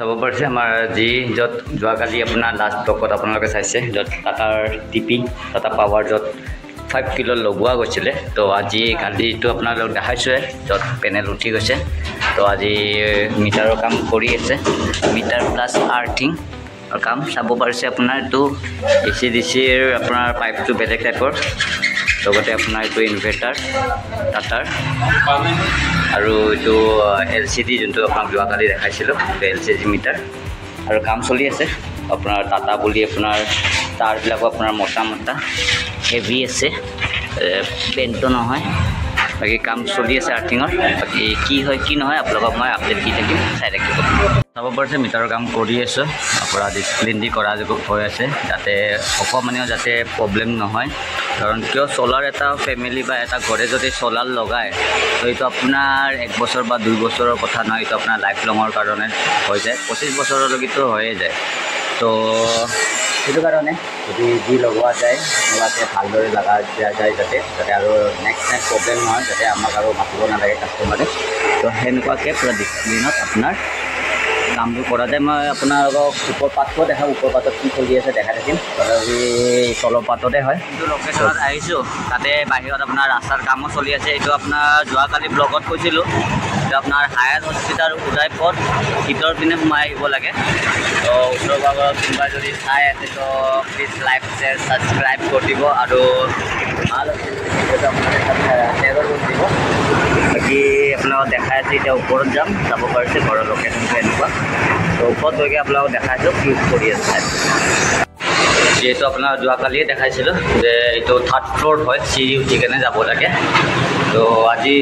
চাব পাৰিছে আমাৰ যি য'ত যোৱাকালি আপোনাৰ লাষ্ট ব্লকত আপোনালোকে চাইছে য'ত টাটাৰ টিপি টাটা পাৱাৰ য'ত 5 কিলো লগোৱা গৈছিলে তো আজি কালিটো আপোনালোক দেখাইছোৱে য'ত পেনেল উঠি গৈছে তো আজি মিটাৰৰ কাম কৰি আছে মিটাৰ প্লাছ আৰ্থিং কাম চাব পাৰিছে আপোনাৰ এইটো ACDCৰ আপোনাৰ পাইপটো বেলেগ টাইপৰ লগতে আপোনাৰ এইটো ইনভাৰ্টাৰ টাটাৰ আৰু এইটো LCD যোনটো আপোনাক যোৱাকালি দেখাইছিলোঁ LCD মিটাৰ আৰু কাম চলি আছে আপোনাৰ টাটা বুলি আপোনাৰ তাৰবিলাকো আপোনাৰ মোটা মোটা হেভি আছে পেণ্টটো নহয় বাকী কাম চলি আছে আৰ্থিঙৰ বাকী কি হয় কি নহয় আপোনালোকক মই আপডেট দি থাকিম চাই থাকিব চাব পাৰিছে মিটাৰৰ কাম কৰি আছোঁ আপোনাৰ ডিচিপ্লিন দি কৰা হৈ আছে যাতে অকণমানেও যাতে প্ৰব্লেম নহয় কাৰণ কিয় চলাৰ এটা ফেমিলি বা এটা ঘৰে যদি চলাৰ লগায় তো এইটো আপোনাৰ 1 বছৰ বা 2 বছৰৰ কথা নহয় এইটো আপোনাৰ লাইফ লঙৰ কাৰণে হৈ যায় 25 বছৰলৈকেতো হৈয়ে যায় তো সেইটো কাৰণে যদি যি লগোৱা যায় লগতে ভালদৰে লগা দিয়া যায় যাতে আৰু নেক্সট টাইম প্ৰব্লেম নহয় যাতে আমাক আৰু মাতিব নালাগে কাষ্টমাৰে তো সেনেকুৱাকৈ পূৰা ডিচিপ্লিনত আপোনাৰ কামবোৰ কৰা যায় মই আপোনালোকক ওপৰ পাতটো দেখাওঁ ওপৰ পাতত কি চলি আছে দেখাই থাকিম তলৰ পাততে হয় কিন্তু লোকেশ্যনত আহিছোঁ তাতে বাহিৰত আপোনাৰ ৰাস্তাৰ কামো চলি আছে এইটো আপোনাৰ যোৱাকালি ব্লগত কৈছিলোঁ এইটো আপোনাৰ হায়াত হস্পিটাল উদয়পথ ভিতৰ পিনে সোমাই আহিব লাগে তো ওচৰ ভাগত কোনোবাই যদি চাই আছে তো প্লিজ লাইক শ্বেয়াৰ ছাবস্ক্ৰাইব কৰি দিব আৰু ভাল শ্বেয়াৰো কৰি দিব বাকী আপোনালোকক দেখাই আছে এতিয়া ওপৰত যাম চাব পাৰিছে ঘৰৰ লোকেশ্যনটো এনেকুৱা তো ওপৰত গৈকে আপোনালোকক দেখাইছোঁ কি কৰি আছে যিহেতু আপোনাৰ যোৱাকালিয়ে দেখাইছিলোঁ যে এইটো 3rd ফ্ল'ৰ হয় চিৰি উঠি কেনে যাব লাগে তো আজি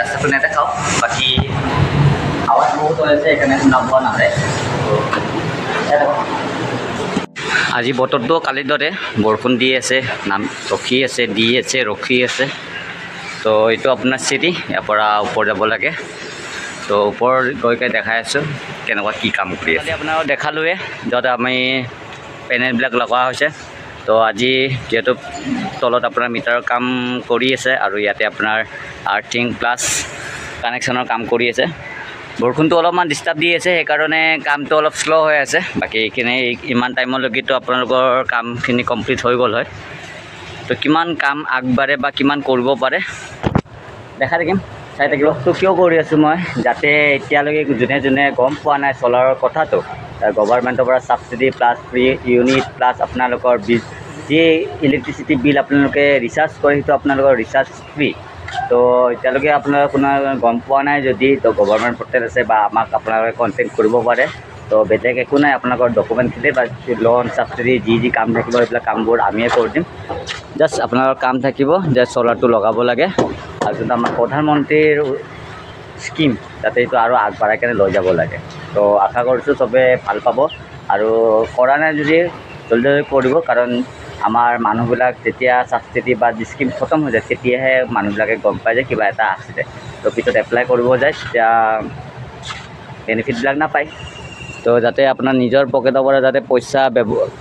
ৰাস্তাটো নেদেখাওঁ বাকী আৱাজ বহুত হৈ আছে সেইকাৰণে শুনা পোৱা নাযায় আজি বতৰটো কালিৰ দৰে বৰষুণ দি আছে ৰখি আছে দি আছে ৰখি আছে তো এইটো আপোনাৰ চিৰি ইয়াৰ পৰা ওপৰ যাব লাগে তো ওপৰ গৈকে দেখাই আছোঁ কেনেকুৱা কি কাম কৰি আছে আপোনালোকক দেখালোৱে য'ত আমি পেনেলবিলাক লগোৱা হৈছে তো আজি যিহেতু তলত আপোনাৰ মিটাৰৰ কাম কৰি আছে আৰু ইয়াতে আপোনাৰ আৰ্থিং প্লাছ কানেকশ্যনৰ কাম কৰি আছে বৰষুণটো অলপমান ডিষ্টাৰ্ব দি আছে সেইকাৰণে কামটো অলপ শ্ল' হৈ আছে বাকী এইখিনি ইমান টাইমলৈকেতো আপোনালোকৰ কামখিনি কমপ্লিট হৈ গ'ল হয় তো কিমান কাম আগবাঢ়ে বা কিমান কৰিব পাৰে দেখাই থাকিম চাই থাকিব তো কিয় কৰি আছোঁ মই যাতে এতিয়ালৈকে যোনে যোনে গম পোৱা নাই চলাৰৰ কথাটো গভৰ্ণমেণ্টৰ পৰা subsidy plus free unit plus আপোনালোকৰ যি ইলেক্ট্ৰিচিটি বিল আপোনালোকে ৰিচাৰ্জ কৰে সেইটো আপোনালোকৰ ৰিচাৰ্জ ফ্ৰী তো এতিয়ালৈকে আপোনালোকে কোনো গম পোৱা নাই যদি তো গভৰ্ণমেণ্ট পৰ্টেল আছে বা আমাক আপোনালোকে কণ্টেক্ট কৰিব পাৰে তো বেলেগ একো নাই আপোনালোকৰ ডকুমেণ্টখিনি বা লোন ছাবচিডি যি কাম থাকিব সেইবিলাক কামবোৰ আমিয়ে কৰি দিম জাষ্ট আপোনালোকৰ কাম থাকিব যে চলাৰটো লগাব লাগে আৰু যোনটো আমাৰ প্ৰধানমন্ত্ৰীৰ স্কিম যাতে এইটো আৰু আগবঢ়াই কেনে লৈ যাব লাগে তো আশা কৰিছোঁ চবে ভাল পাব আৰু কৰা নাই যদি জলদি জলদি কৰিব কাৰণ আমাৰ মানুহবিলাক যেতিয়া ছাবচিডি বা স্কিম খতম হৈ যায় তেতিয়াহে মানুহবিলাকে গম পায় যে কিবা এটা আছিলে তো পিছত এপ্লাই কৰিব যায় তেতিয়া বেনিফিটবিলাক নাপায় তো যাতে আপোনাৰ নিজৰ পকেটৰ পৰা যাতে পইচা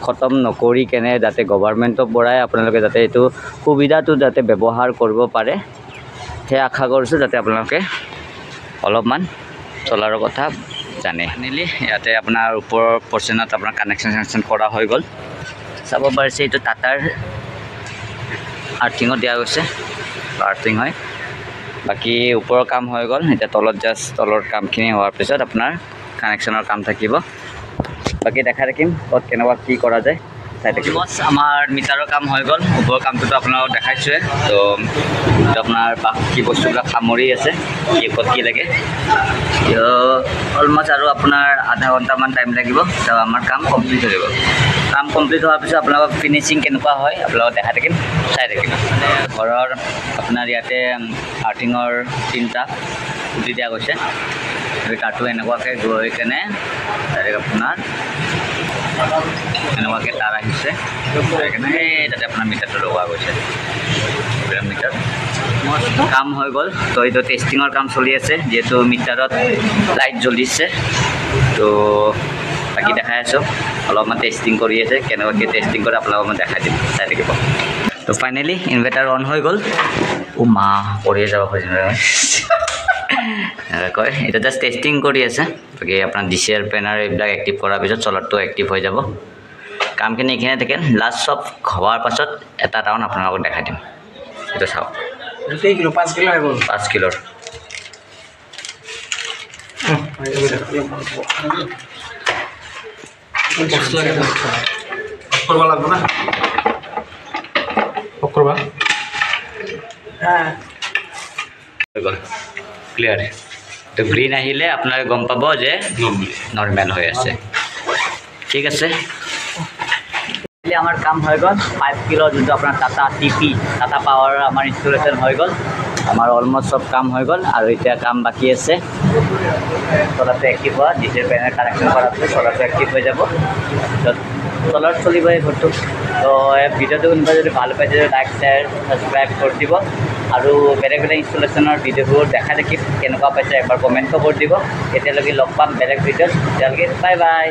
খতম নকৰি কেনে যাতে গভৰ্ণমেণ্টৰ পৰাই আপোনালোকে যাতে এইটো সুবিধাটো যাতে ব্যৱহাৰ কৰিব পাৰে সেই আশা কৰিছোঁ যাতে আপোনালোকে অলপমান চলাৰৰ কথা জানে আনিলি ইয়াতে আপোনাৰ ওপৰৰ পৰ্চনত আপোনাৰ কানেকশ্যন কৰা হৈ গ'ল চাব পাৰিছে এইটো টাটাৰ আৰ্থিঙত দিয়া গৈছে আৰ্থিং হয় বাকী ওপৰৰ কাম হৈ গ'ল এতিয়া তলত জাষ্ট তলৰ কামখিনি হোৱাৰ পিছত আপোনাৰ কানেকশ্যনৰ কাম থাকিব বাকী দেখাই থাকিম ক'ত কেনেকুৱা কি কৰা যায় চাই থাকিব আমাৰ মিটাৰৰ কাম হৈ গ'ল ওপৰৰ কামটোতো আপোনালোকক দেখাইছোৱে তো আপোনাৰ বাকী বস্তুবিলাক সামৰি আছে কি ক'ত কি লাগে তো অলমষ্ট আৰু আপোনাৰ আধা ঘণ্টামান টাইম লাগিব তো আমাৰ কাম কমপ্লিট হৈ যাব কাম কমপ্লিট হোৱাৰ পিছত আপোনালোকক ফিনিচিং কেনেকুৱা হয় আপোনালোকক দেখাই থাকিম চাই থাকিম ঘৰৰ আপোনাৰ ইয়াতে আৰ্থিঙৰ 3টা খুঁটি দিয়া গৈছে তাতো এনেকুৱাকৈ গৈ কেনে ডাইৰেক্ট আপোনাৰ এনেকুৱাকৈ তাৰ আহিছে সেইকাৰণে তাতে আপোনাৰ মিটাৰটো লগোৱা গৈছে মিটাৰ কাম হৈ গ'ল তো এইটো টেষ্টিঙৰ কাম চলি আছে যিহেতু মিটাৰত লাইট জ্বলিছে তো বাকী দেখাই আছোঁ অলপমান টেষ্টিং কৰি আছে কেনেকুৱাকৈ টেষ্টিং কৰে আপোনালোকক মই দেখাই দিম চাই থাকিব তো ফাইনেলি ইনভাৰ্টাৰ অন হৈ গ'ল মা পৰিয়ে যাব খুজিব কয় এটা জাষ্ট টেষ্টিং কৰি আছে বাকী আপোনাৰ ডিচিএল পেনাৰ এইবিলাক এক্টিভ কৰাৰ পিছত চলাৰটো এক্টিভ হৈ যাব কামখিনি এইখিনিয়ে থাকে লাষ্ট চব হোৱাৰ পাছত এটা টাউন আপোনালোকক দেখাই দিম এইটো চাওক 5 কিলো হৈ গ'ল 5 কিলোৰ কৰবা লাগবে না কৰবা হ্যাঁ ক্লিয়াৰ তো গ্ৰীণ আহিলে আপোনালোকে গম পাব যে নৰ্মেল হৈ আছে ঠিক আছে আমাৰ কাম হৈ গ'ল 5 কিলো যোনটো আপোনাৰ টাটা টিপি টাটা পাৱাৰ আমাৰ ইনষ্টলেশ্যন হৈ গ'ল আমাৰ অলমষ্ট চব কাম হৈ গ'ল আৰু এতিয়া কাম বাকী আছে চলাৰটো এক্টিভ হোৱা ডিজেল পেনেল কানেকশ্যন কৰাৰ পিছত চলাৰটো এক্টিভ হৈ যাব চলাৰ চলিব এই ঘৰটো তো ভিডিঅ'টো কোনোবা যদি ভাল পাইছে লাইক শ্বেয়াৰ ছাবস্ক্ৰাইব কৰি দিব আৰু বেলেগ বেলেগ ইনষ্টলেশ্যনৰ ভিডিঅ'বোৰ দেখা দেখি কেনেকুৱা পাইছে এবাৰ কমেণ্টটো কৰি দিব এতিয়ালৈকে লগ পাম বেলেগ ভিডিঅ'ত তেতিয়ালৈকে বাই বাই